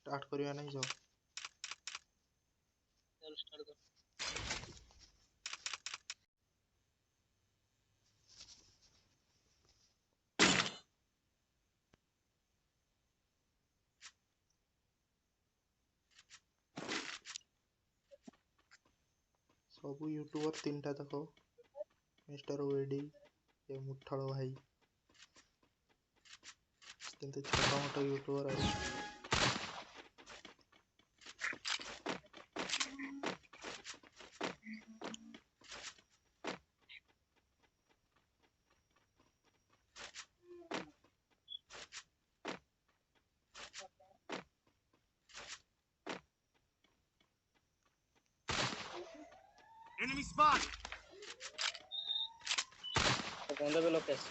Start करिया नहीं जाओ चल स्टार्ट कर सब यूट्यूबर तीन टा देखो मिस्टर वेडी ये मुठड़ भाई किंतु छोटा मोटा यूट्यूबर है Enemy spot. तो कौन दे लोकेश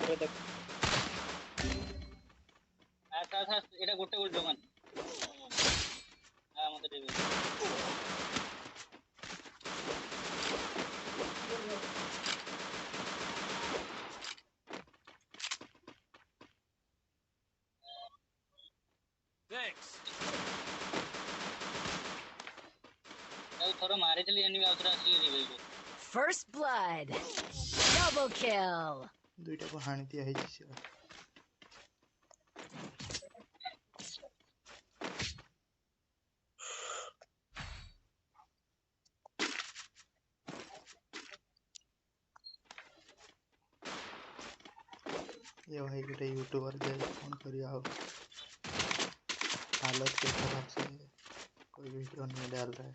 अरे देख आसा এটা গোটে উল্টো মান আমাদের টিভি Thanks. ଆଉ ଥର ମାରିଥିଲି ଏନିମି ଆଉଥରେ ଆସିକି ରିଭାଇଭ First blood. Double kill. दुईटा को हाणी दिया है जी ये भाई गोटे यूट्यूबर जे फोन करिया हो हालत के खराब से कोई वीडियो नहीं डाल रहा है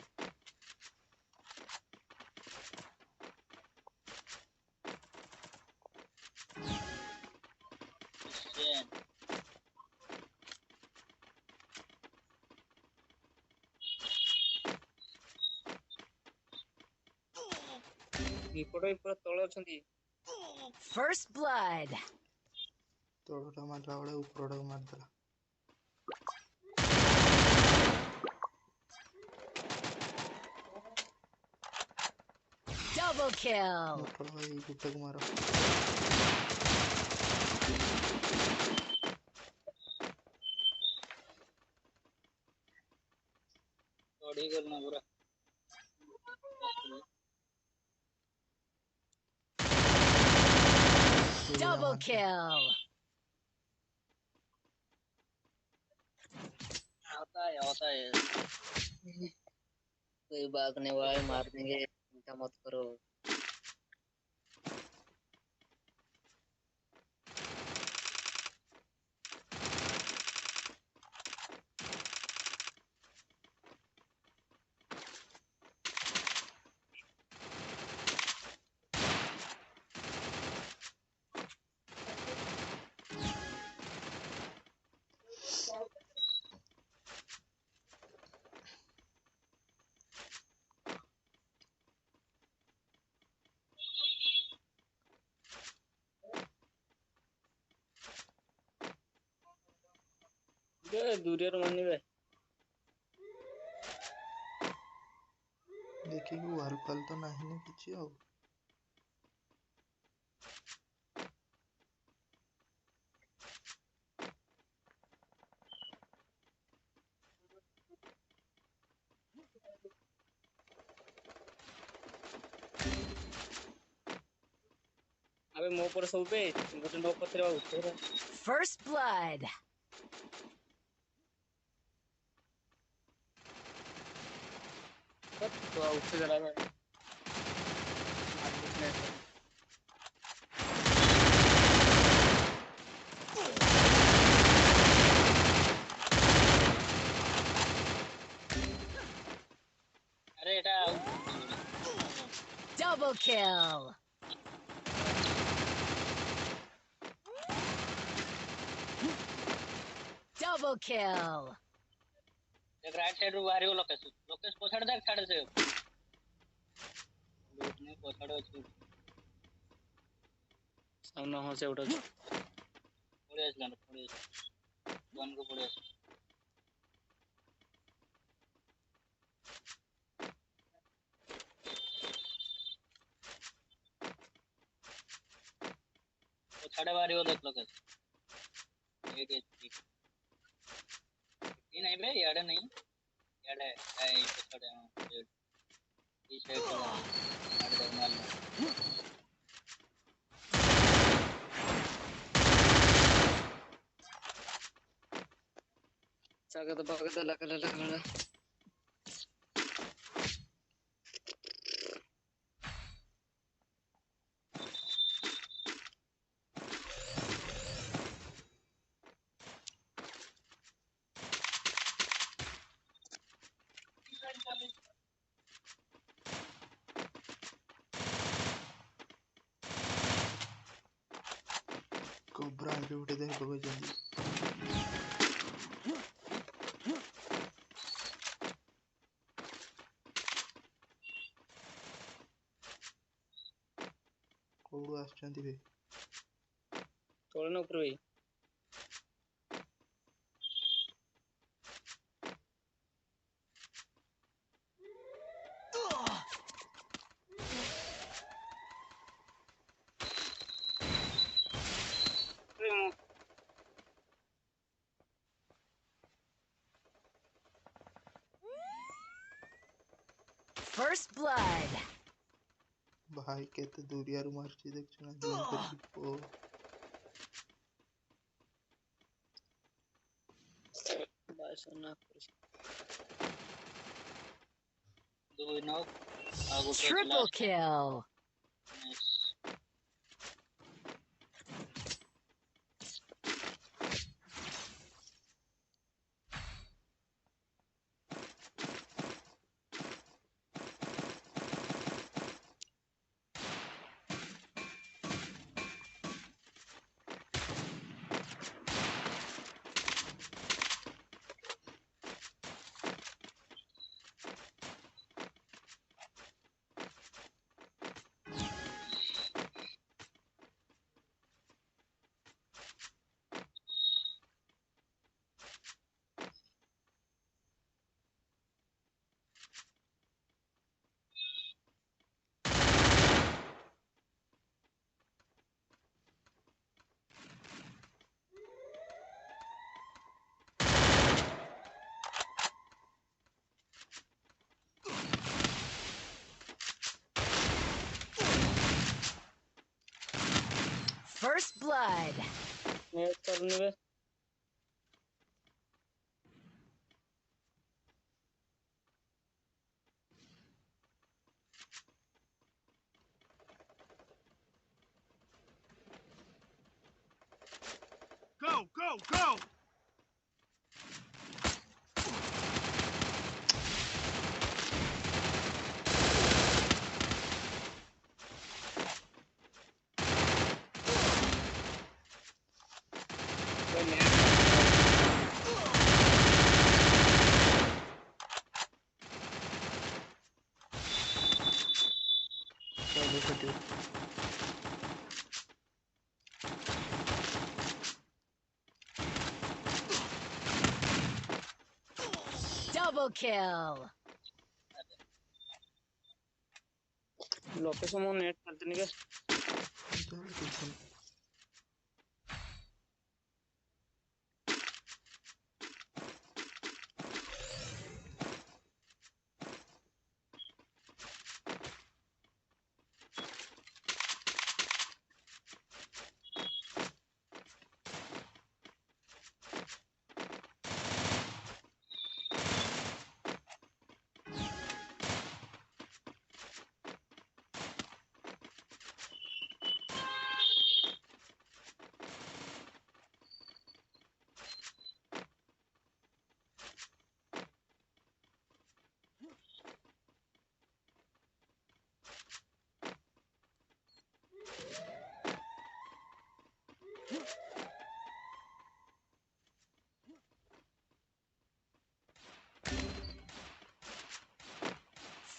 ବିପଟ ପୁରା ତଳେ ଅଛନ୍ତି First blood. तोड़टा मारला बड़े ऊपरटा को मार देला Double kill. मुठड़ भाई गुट्टे को मारो चढ़ी करना पूरा Double kill. आता है कोई भागने वाला है मार देंगे चिंता मत करो दूरियर मानिबे देखी वाल पाल तो नहीं ना किछि आ अबे मो पर सब पे गोटे नॉक करथे बाबू First blood. तो उठे जरा में अरे एटा Double kill. Double kill. एक राइट साइड रो बाहर लोकेश लोकेश पछाड़ देख छाड़ से लूट नहीं पछाड़ अछि सामने हो से उठा पड़े आसला पड़े वन को पड़े आस पछाड़ बाहर देख लोकेश 8 HP. ये नहीं बे याड नहीं याड है episode है इस साइड का याड दे माल sagada bagada lagala कोब्रा आगे उठे दे बगो जल्दी कोडू आछंती बे तोड़ना ऊपर भाई First blood. भाई केते दूरियारू मारची देखछना जूम करके ओ बस ना दो नॉक आगो Triple kill. nice First blood. Net करने में Go, go, go! चलो कटे Double kill. लोकेशन में नेट करते नहीं क्या चलो पीछे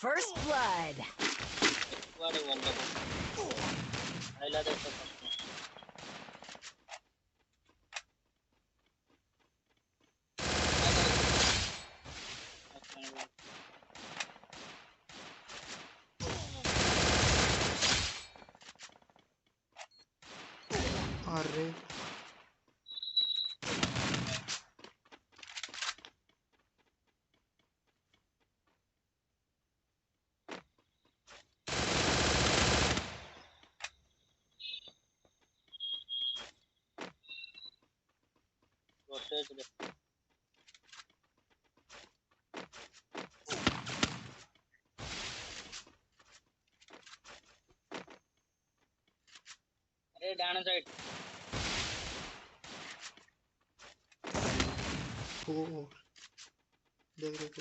First blood. वाले वाले आइला दे सब अरे Seriously. अरे down side. ओ देख देख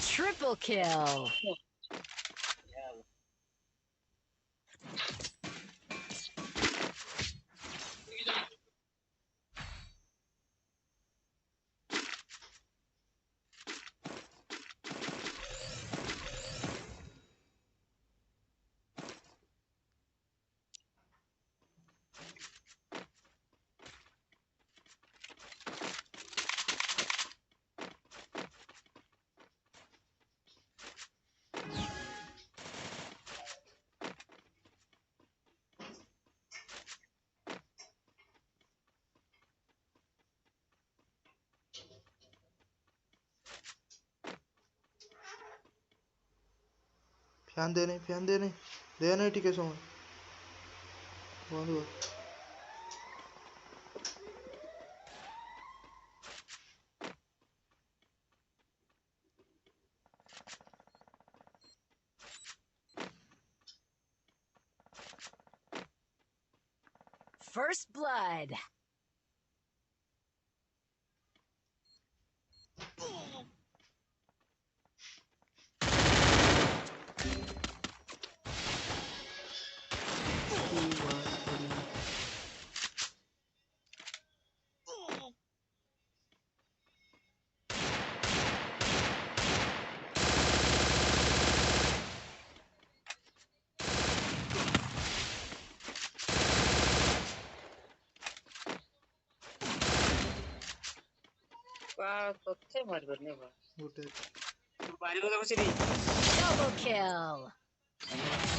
Triple kill. Yeah. फैन दे नहीं ठीक है समझ बंद हुआ First blood. तोते मार करने बा गुटे बारी को देखो सीधी Double kill.